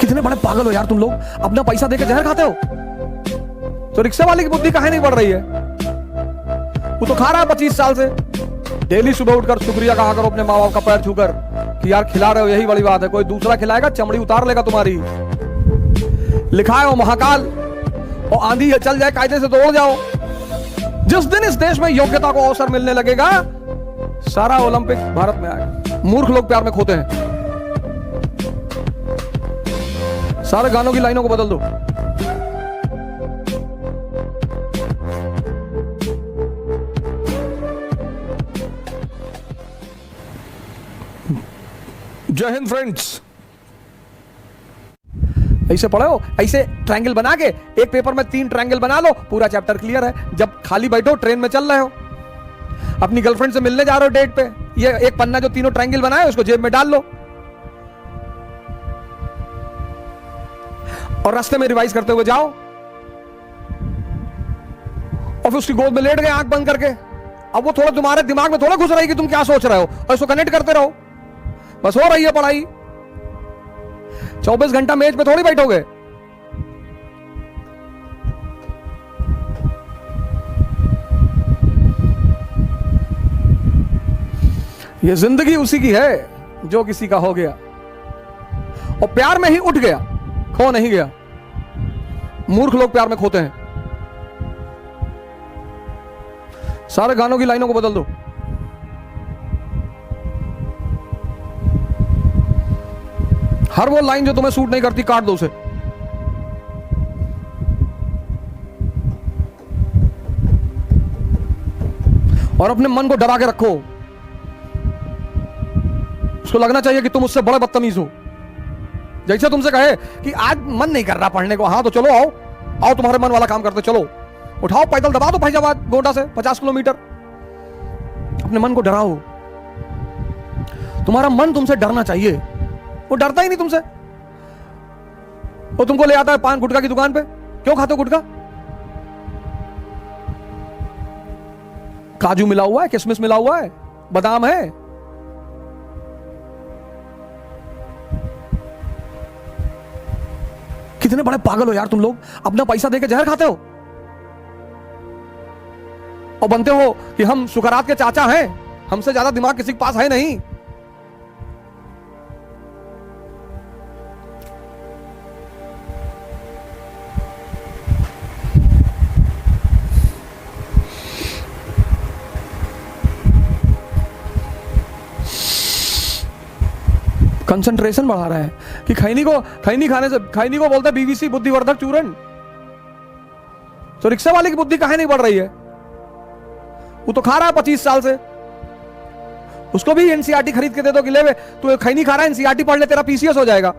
कितने बड़े पागल हो यार तुम लोग, अपना पैसा देके जहर खाते हो। तो रिक्शे वाले की बुद्धि काहे नहीं बढ़ रही है? वो तो खा रहा है 25 साल से। डेली सुबह उठकर शुक्रिया कहा करो अपने माँ बाप का पैर छूकर कि यार खिला रहे हो, यही बड़ी बात है। कोई दूसरा खिलाएगा चमड़ी उतार लेगा तुम्हारी। लिखा है वो महाकाल, और आंधी चल जाए कायदे से दौड़ जाओ। जिस दिन इस देश में योग्यता को अवसर मिलने लगेगा, सारा ओलंपिक भारत में आएगा। मूर्ख लोग प्यार में खोते हैं। सारे गानों की लाइनों को बदल दो। जय हिंद फ्रेंड्स। ऐसे पढ़े हो, ऐसे ट्रायंगल बना के एक पेपर में 3 ट्रायंगल बना लो, पूरा चैप्टर क्लियर है। जब खाली बैठो, ट्रेन में चल रहे हो, अपनी गर्लफ्रेंड से मिलने जा रहे हो डेट पे, ये एक पन्ना जो 3 ट्रायंगल बनाए उसको जेब में डाल लो और रास्ते में रिवाइज करते हुए जाओ। और फिर उसकी गोद में लेट गए आंख बंद करके। अब वो थोड़ा तुम्हारे दिमाग में थोड़ा घुस रही कि तुम क्या सोच रहे हो, और इसको कनेक्ट करते रहो। बस हो रही है पढ़ाई। 24 घंटा मेज पे थोड़ी बैठोगे। ये जिंदगी उसी की है जो किसी का हो गया, और प्यार में ही उठ गया, खो नहीं गया। मूर्ख लोग प्यार में खोते हैं। सारे गानों की लाइनों को बदल दो। हर वो लाइन जो तुम्हें सूट नहीं करती काट दो उसे। और अपने मन को डरा के रखो। उसको लगना चाहिए कि तुम उससे बड़े बदतमीज हो। जैसे तुमसे कहे कि आज मन नहीं कर रहा पढ़ने को, हाँ तो चलो आओ आओ, तुम्हारे मन वाला काम करते चलो। उठाओ पैदल दबा दो फैजाबाद गोंडा से 50 किलोमीटर। अपने मन को डराओ। तुम्हारा मन तुमसे डरना चाहिए। वो डरता ही नहीं तुमसे। वो तुमको ले आता है पान गुटखा की दुकान पे। क्यों खाते हो गुटखा? काजू मिला हुआ है, किशमिश मिला हुआ है, बादाम है। कितने बड़े पागल हो यार तुम लोग, अपना पैसा देके जहर खाते हो और बनते हो कि हम सुकरात के चाचा हैं। हमसे ज्यादा दिमाग किसी के पास है नहीं। कंसंट्रेशन बढ़ा रहे हैं कि खैनी खाने से, खैनी को बोलते हैं बीवीसी बुद्धिवर्धक चूर्ण। तो रिक्शे वाले की बुद्धि काहे नहीं बढ़ रही है? वो तो खा रहा है 25 साल से। उसको भी एनसीईआरटी खरीद के दे दो कि ले वे, तू खैनी खा रहा है, एनसीईआरटी पढ़ ले, तेरा पीसीएस हो जाएगा।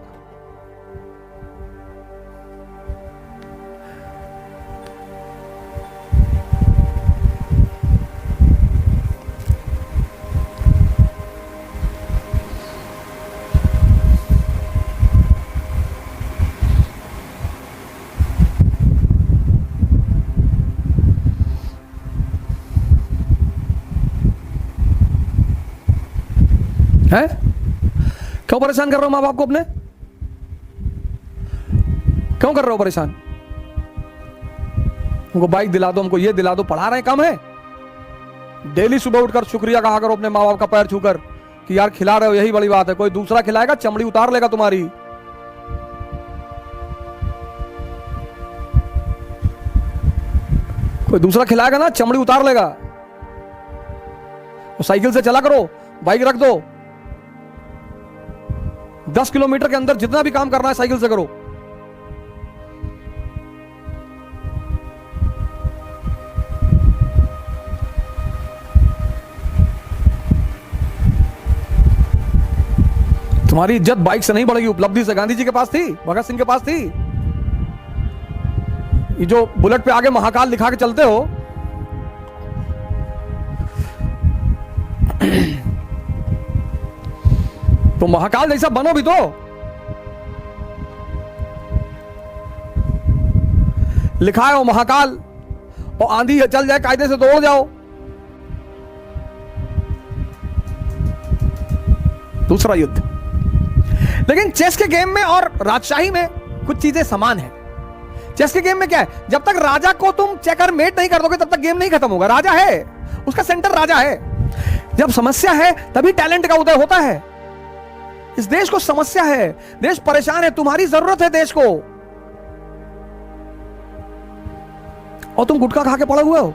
है? क्यों परेशान कर रहे हो माँ बाप को अपने? क्यों कर रहे हो परेशान? उनको बाइक दिला दो, हमको ये दिला दो, पढ़ा रहे कम है। डेली सुबह उठकर शुक्रिया कहा करो अपने माँ बाप का पैर छूकर कि यार खिला रहे हो, यही बड़ी बात है। कोई दूसरा खिलाएगा चमड़ी उतार लेगा तुम्हारी। कोई दूसरा खिलाएगा ना, चमड़ी उतार लेगा। साइकिल से चला करो, बाइक रख दो। 10 किलोमीटर के अंदर जितना भी काम करना है साइकिल से करो। तुम्हारी इज्जत बाइक से नहीं बढ़ेगी, उपलब्धि से। गांधी जी के पास थी, भगत सिंह के पास थी। ये जो बुलेट पे आगे महाकाल लिखा के चलते हो, तो महाकाल जैसा बनो भी तो। लिखा है वो महाकाल, और आंधी चल जाए कायदे से दौड़ जाओ। दूसरा युद्ध लेकिन चेस के गेम में और राजशाही में कुछ चीजें समान है। चेस के गेम में क्या है, जब तक राजा को तुम चेकरमेट नहीं कर दोगे तब तक गेम नहीं खत्म होगा। राजा है, उसका सेंटर राजा है। जब समस्या है तभी टैलेंट का उदय होता है। इस देश को समस्या है, देश परेशान है, तुम्हारी जरूरत है देश को, और तुम गुटखा खा के पड़े हुए हो।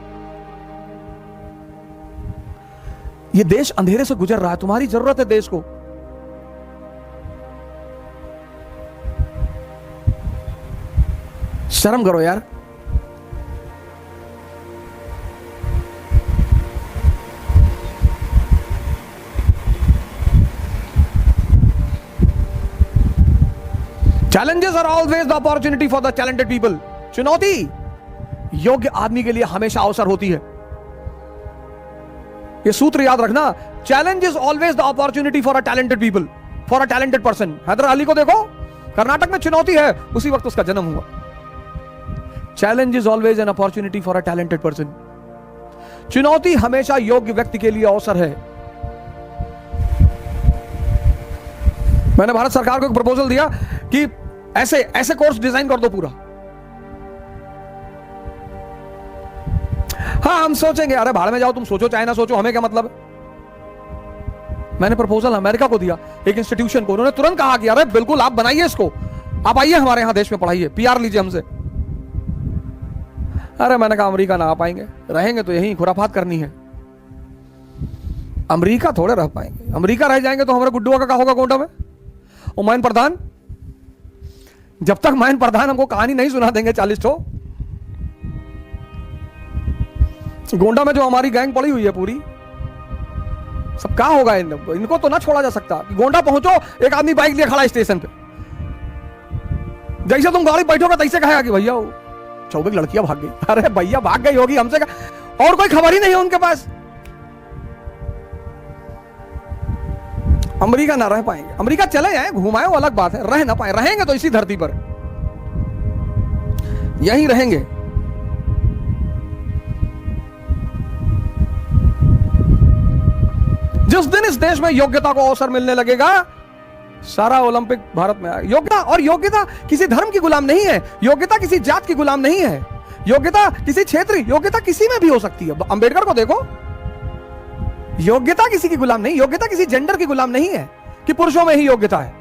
ये देश अंधेरे से गुजर रहा है, तुम्हारी जरूरत है देश को। शर्म करो यार। Challenges are always the opportunity for the talented people. चुनौती योग्य आदमी के लिए हमेशा अवसर होती है। ये सूत्र याद रखना, challenge is always the opportunity for a talented people, for a talented person. Haider Ali को देखो, कर्नाटक में चुनौती है, उसी वक्त उसका जन्म हुआ। Challenge is always an opportunity for a talented person. चुनौती हमेशा योग्य व्यक्ति के लिए अवसर है। मैंने भारत सरकार को एक प्रपोजल दिया कि ऐसे ऐसे कोर्स डिजाइन कर दो पूरा। हाँ, हम सोचेंगे, अरे भाड़ में जाओ, तुम सोचो चाहे ना सोचो, हमें क्या मतलब। मैंने प्रपोजल अमेरिका को दिया, एक इंस्टीट्यूशन को, उन्होंने तुरंत कहा कि अरे बिल्कुल आप बनाइए इसको, आप आइए हमारे यहां देश में पढ़ाइए, पीआर लीजिए हमसे। अरे मैंने कहा अमेरिका ना आ पाएंगे, रहेंगे तो यही खुराफात करनी है। अमेरिका थोड़े रह पाएंगे, अमेरिका रह जाएंगे तो हमारे गुड्डुआ का क्या होगा गोंडा में। और माइन प्रधान, जब तक माइन प्रधान हमको कहानी नहीं सुना देंगे 40 ठो, गोंडा में जो हमारी गैंग पड़ी हुई है पूरी, सब क्या होगा। इनको तो ना छोड़ा जा सकता। गोंडा पहुंचो, एक आदमी बाइक लिए खड़ा स्टेशन पे, जैसे तुम गाड़ी बैठोगे तैसे कहेगा कि भैया 24 लड़कियां भाग गई। अरे भैया भाग गई होगी, हमसे और कोई खबर ही नहीं है उनके पास। अमेरिका ना रह पाएंगे, अमेरिका चले जाए घुमाए वो अलग बात है, रह ना पाए, रहेंगे तो इसी धरती पर यहीं रहेंगे। जिस दिन इस देश में योग्यता को अवसर मिलने लगेगा, सारा ओलंपिक भारत में आएगा। योग्यता, और योग्यता किसी धर्म की गुलाम नहीं है, योग्यता किसी जात की गुलाम नहीं है, योग्यता किसी क्षेत्र, योग्यता किसी में भी हो सकती है। अंबेडकर को देखो, योग्यता किसी की गुलाम नहीं, योग्यता किसी जेंडर की गुलाम नहीं है कि पुरुषों में ही योग्यता है।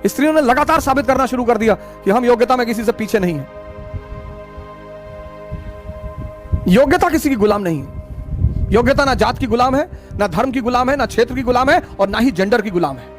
स्त्रियों ने लगातार साबित करना शुरू कर दिया कि हम योग्यता में किसी से पीछे नहीं है। योग्यता किसी की गुलाम नहीं है। योग्यता ना जात की गुलाम है, ना धर्म की गुलाम है, ना क्षेत्र की गुलाम है, और ना ही जेंडर की गुलाम है।